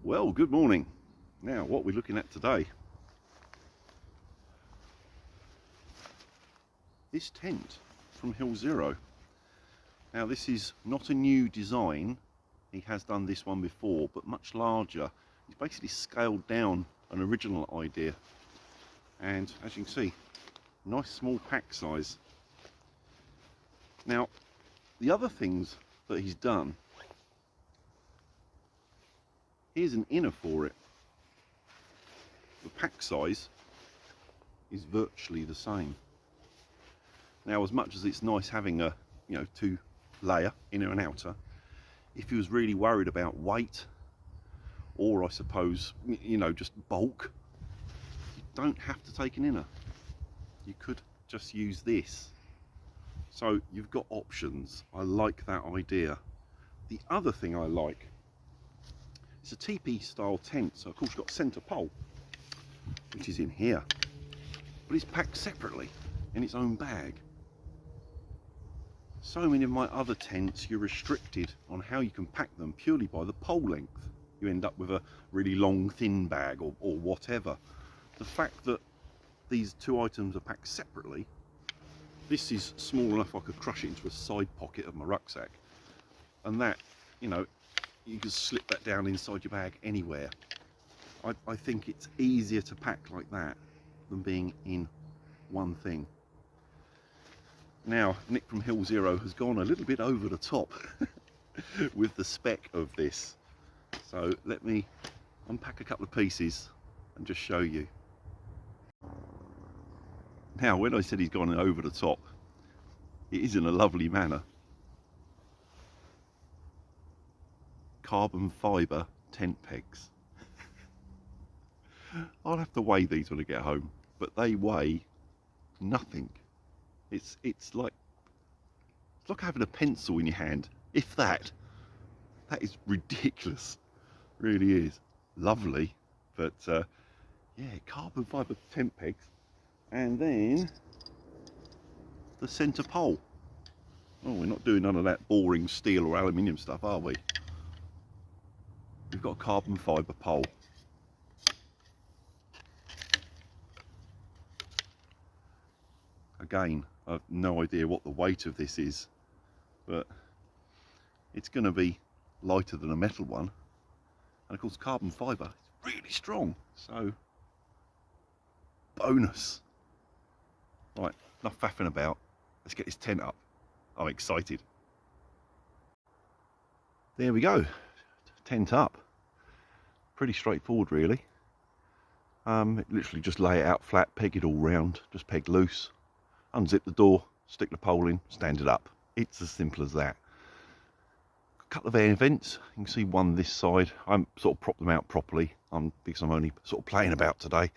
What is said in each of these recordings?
Well, good morning. Now, what we're looking at today, this tent from Hill Zero. Now, this is not a new design. He has done this one before, but much larger. He's basically scaled down an original idea. And as you can see, nice small pack size. Now, the other things that he's done, here's an inner for it. The pack size is virtually the same. Now, as much as it's nice having a, two layer, inner and outer, if you was really worried about weight, or I suppose, just bulk, you don't have to take an inner. You could just use this. So you've got options. I like that idea. The other thing I like, it's a teepee style tent, so of course you've got a centre pole, which is in here, but it's packed separately in its own bag. So many of my other tents, you're restricted on how you can pack them purely by the pole length. You end up with a really long thin bag or whatever. The fact that these two items are packed separately, this is small enough I could crush it into a side pocket of my rucksack, and that, you can slip that down inside your bag anywhere. I think it's easier to pack like that than being in one thing. Now, Nick from Hill Zero has gone a little bit over the top with the spec of this. So let me unpack a couple of pieces and just show you. Now, when I said he's gone over the top, it is in a lovely manner. Carbon fibre tent pegs. I'll have to weigh these when I get home, but they weigh nothing. It's like having a pencil in your hand, if that. That is ridiculous, really is. Lovely, but yeah, carbon fibre tent pegs, and then the centre pole. Oh, we're not doing none of that boring steel or aluminium stuff, are we? We've got a carbon fibre pole. Again, I've no idea what the weight of this is, but it's going to be lighter than a metal one. And of course, carbon fibre is really strong, so bonus. Right, enough faffing about. Let's get this tent up. I'm excited. There we go, tent up. Pretty straightforward, really. Literally just lay it out flat, peg it all round, just peg loose, unzip the door, stick the pole in, stand it up. It's as simple as that. A couple of air vents. You can see one this side. I'm sort of propped them out properly because I'm only sort of playing about today.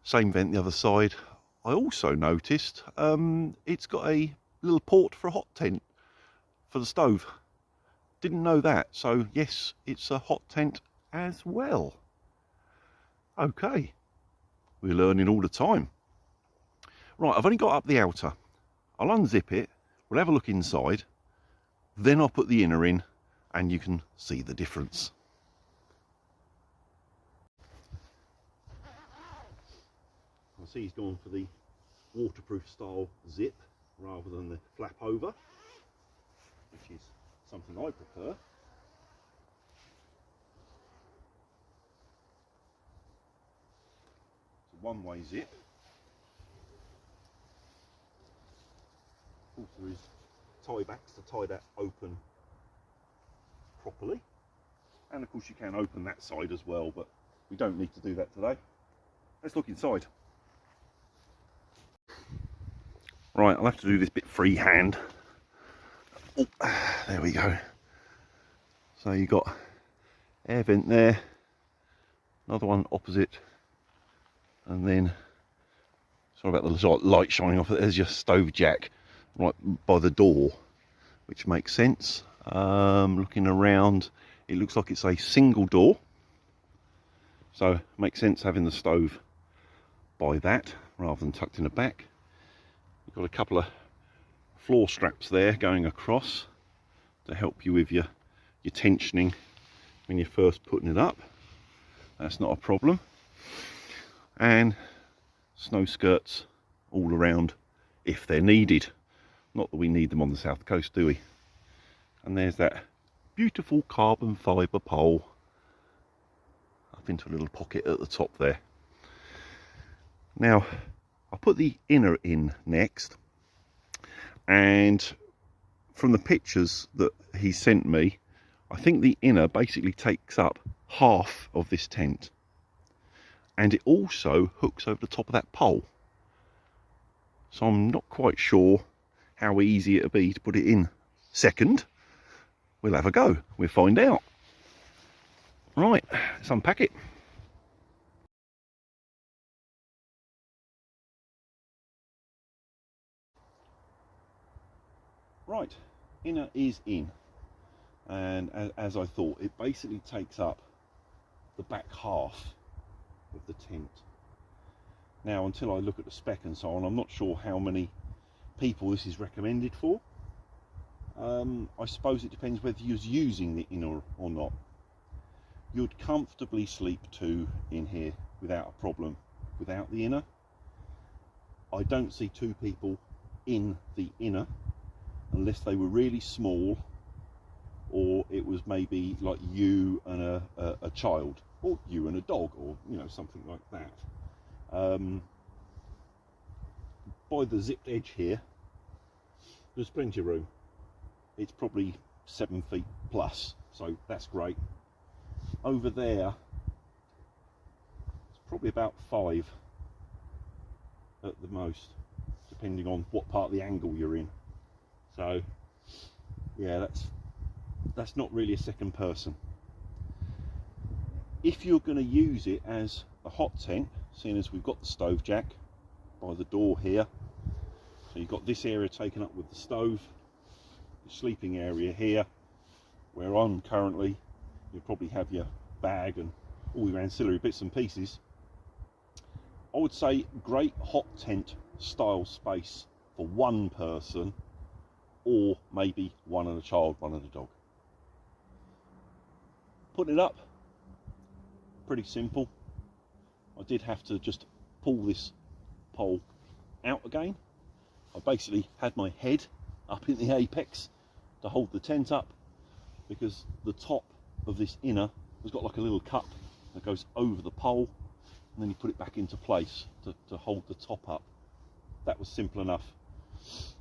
Same vent the other side. I also noticed it's got a little port for a hot tent for the stove. Didn't know that. So yes, it's a hot tent as well. Okay, we're learning all the time. Right, I've only got up the outer. I'll unzip it, we'll have a look inside, then I'll put the inner in and you can see the difference. I see he's gone for the waterproof style zip rather than the flap over, which is something I prefer. It's a one-way zip. Of course, there is tie backs to tie that open properly, and of course you can open that side as well, but we don't need to do that today. Let's look inside. Right, I'll have to do this bit freehand. Oh, there we go. So you've got air vent there, another one opposite, and then sorry about the light shining off. There's your stove jack right by the door, which makes sense. Looking around, it looks like it's a single door, so it makes sense having the stove by that rather than tucked in the back. You've got a couple of floor straps there going across to help you with your tensioning when you're first putting it up. That's not a problem. And snow skirts all around if they're needed. Not that we need them on the south coast, do we? And there's that beautiful carbon fibre pole up into a little pocket at the top there. Now I'll put the inner in next, and from the pictures that he sent me, I think the inner basically takes up half of this tent, and it also hooks over the top of that pole. So I'm not quite sure how easy it'll be to put it in second. We'll have a go, we'll find out. Right, let's unpack it. Right, inner is in, and as I thought, it basically takes up the back half of the tent. Now, until I look at the spec and so on, I'm not sure how many people this is recommended for. I suppose it depends whether you're using the inner or not. You'd comfortably sleep two in here without a problem without the inner. I don't see two people in the inner unless they were really small, or it was maybe like you and a child, or you and a dog, or you know, something like that. By the zipped edge here, there's plenty of room. It's probably 7 feet plus, so that's great. Over there, it's probably about 5 at the most, depending on what part of the angle you're in. So yeah, that's not really a second person. If you're going to use it as a hot tent, seeing as we've got the stove jack by the door here, so you've got this area taken up with the stove, the sleeping area here, where I'm currently, you'll probably have your bag and all your ancillary bits and pieces. I would say great hot tent style space for one person, or maybe one and a child, one and a dog. Putting it up, pretty simple. I did have to just pull this pole out again. I basically had my head up in the apex to hold the tent up, because the top of this inner has got like a little cup that goes over the pole, and then you put it back into place to hold the top up. That was simple enough.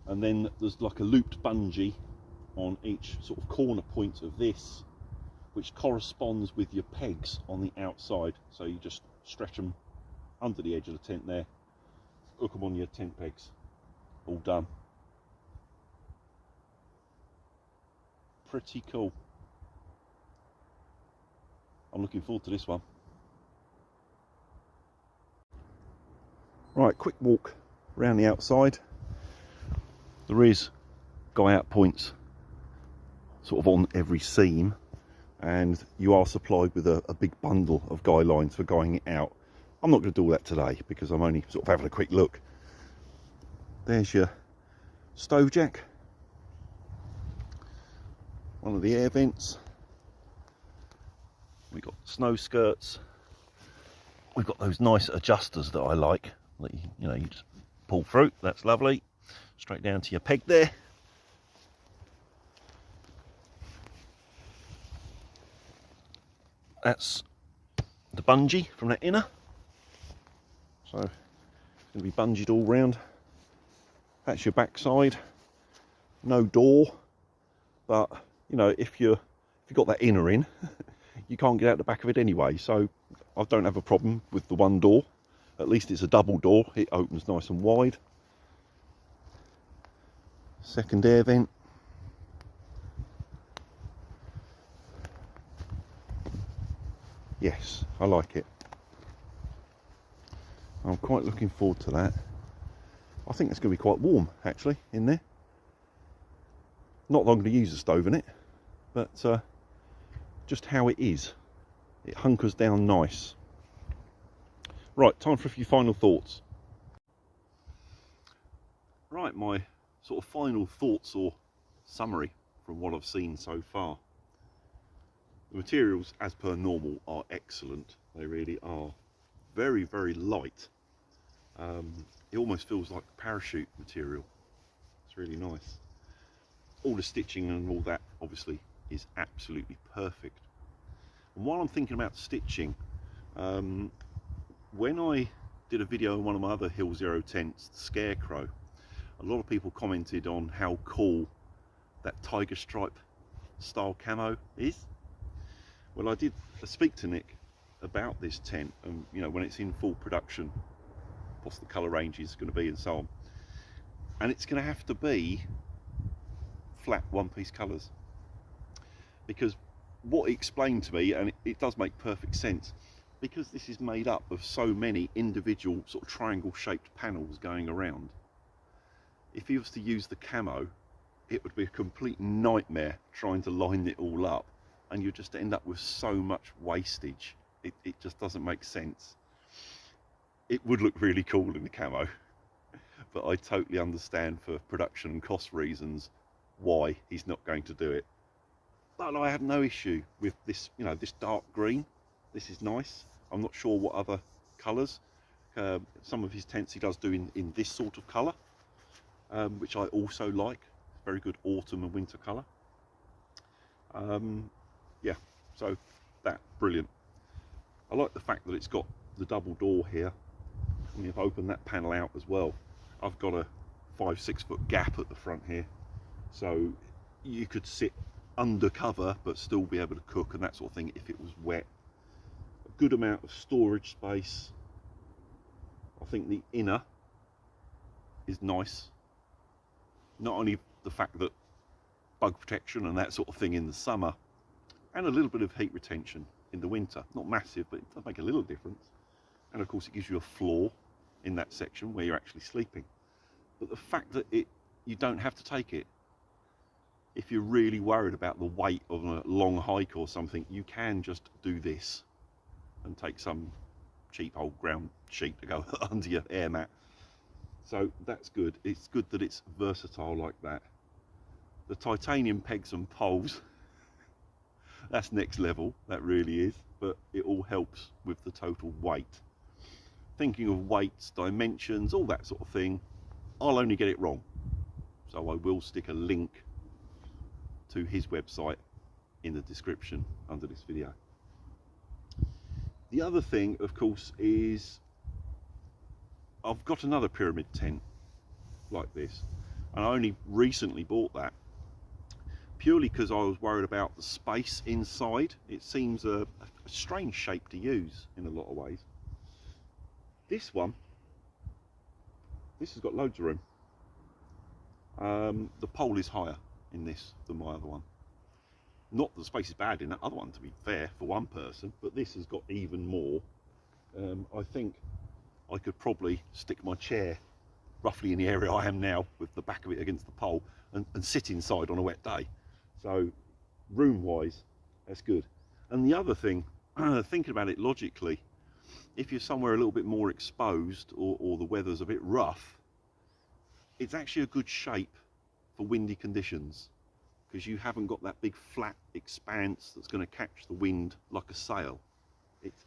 And then there's like a looped bungee on each sort of corner point of this, which corresponds with your pegs on the outside. So you just stretch them under the edge of the tent there, hook them on your tent pegs, all done. Pretty cool. I'm looking forward to this one. Right, quick walk around the outside. There is guy out points sort of on every seam, and you are supplied with a big bundle of guy lines for guying it out. I'm not going to do all that today because I'm only sort of having a quick look. There's your stove jack, one of the air vents. We've got snow skirts. We've got those nice adjusters that I like, that you just pull through. That's lovely. Straight down to your peg there. That's the bungee from that inner. So it's going to be bungeed all round. That's your backside. No door, but you know, if you've got that inner in, you can't get out the back of it anyway. So I don't have a problem with the one door. At least it's a double door. It opens nice and wide. Second air vent. Yes, I like it. I'm quite looking forward to that. I think it's going to be quite warm actually in there. Not that I'm going to use the stove in it, but just how it is. It hunkers down nice. Right, time for a few final thoughts. Right, my sort of final thoughts or summary from what I've seen so far. The materials, as per normal, are excellent. They really are. Very, very light. It almost feels like parachute material. It's really nice. All the stitching and all that obviously is absolutely perfect. And while I'm thinking about stitching, when I did a video on one of my other Hill Zero tents, the Scarecrow, a lot of people commented on how cool that tiger stripe style camo is. Well, I did speak to Nick about this tent, and you know, when it's in full production, what the colour range is going to be and so on, and it's going to have to be flat one-piece colours, because what he explained to me, and it does make perfect sense, because this is made up of so many individual sort of triangle shaped panels going around. If he was to use the camo, it would be a complete nightmare trying to line it all up, and you just end up with so much wastage. It just doesn't make sense. It would look really cool in the camo, but I totally understand for production and cost reasons why he's not going to do it. But I have no issue with this, you know, this dark green. This is nice. I'm not sure what other colours. Some of his tents he does do in this sort of colour, which I also like. Very good autumn and winter colour. Yeah, so that, brilliant. I like the fact that it's got the double door here. And if I open that panel out as well, I've got a 5-6 foot gap at the front here. So you could sit under cover but still be able to cook and that sort of thing if it was wet. A good amount of storage space. I think the inner is nice. Not only the fact that bug protection and that sort of thing in the summer, and a little bit of heat retention in the winter. Not massive, but it does make a little difference. And of course it gives you a floor in that section where you're actually sleeping. But the fact that you don't have to take it. If you're really worried about the weight of a long hike or something, you can just do this and take some cheap old ground sheet to go under your air mat. So that's good. It's good that it's versatile like that. The titanium pegs and poles, that's next level, that really is, but it all helps with the total weight. Thinking of weights, dimensions, all that sort of thing, I'll only get it wrong. So I will stick a link to his website in the description under this video. The other thing, of course, is I've got another pyramid tent like this, and I only recently bought that purely because I was worried about the space inside. It seems a strange shape to use in a lot of ways. This one, this has got loads of room. The pole is higher in this than my other one. Not that the space is bad in that other one, to be fair, for one person, but this has got even more. I think I could probably stick my chair roughly in the area I am now with the back of it against the pole and sit inside on a wet day. So room wise, that's good. And the other thing, thinking about it logically, if you're somewhere a little bit more exposed or the weather's a bit rough, it's actually a good shape for windy conditions, because you haven't got that big flat expanse that's going to catch the wind like a sail.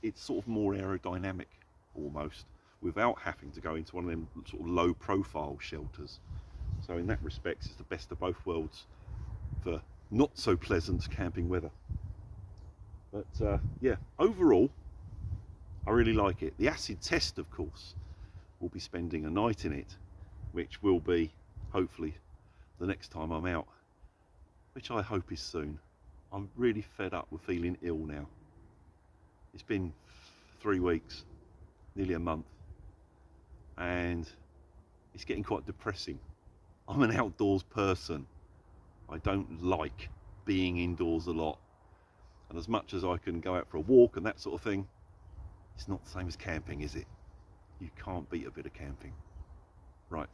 It's sort of more aerodynamic almost, without having to go into one of them sort of low profile shelters. So in that respect, it's the best of both worlds for not so pleasant camping weather. But yeah, overall I really like it. The acid test, of course, we'll be spending a night in it, which will be hopefully the next time I'm out, which I hope is soon. I'm really fed up with feeling ill now. It's been 3 weeks, nearly a month, and it's getting quite depressing. I'm an outdoors person. I don't like being indoors a lot, and as much as I can go out for a walk and that sort of thing, it's not the same as camping, is it? You can't beat a bit of camping. Right,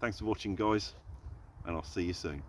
thanks for watching, guys, and I'll see you soon.